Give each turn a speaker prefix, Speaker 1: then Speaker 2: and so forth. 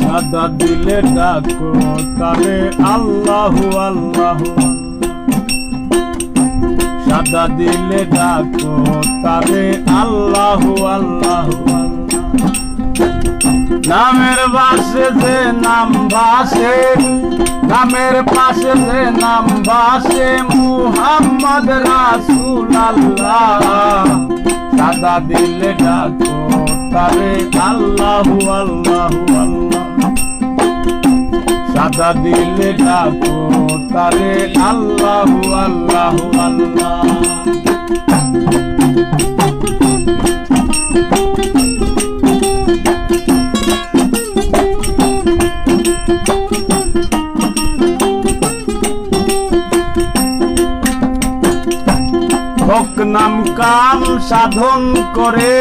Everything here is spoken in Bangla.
Speaker 1: সাদা দিলে ডাকো তারে আল্লাহু আল্লাহু, সাদা দিলে ডাকো তারে আল্লাহু আল্লাহু। নামের পাশে যে নাম ভাসে, নামের পাশে যে নাম ভাসে মুহাম্মদ রাসূলুল্লাহ, সাদা দিলে ডাকো তারে আল্লাহু আল্লাহু আল্লাহ, সাদা দিলে ডাকো তারে আল্লাহু আল্লাহু আল্লাহ। হক নাম কাম সাধন করে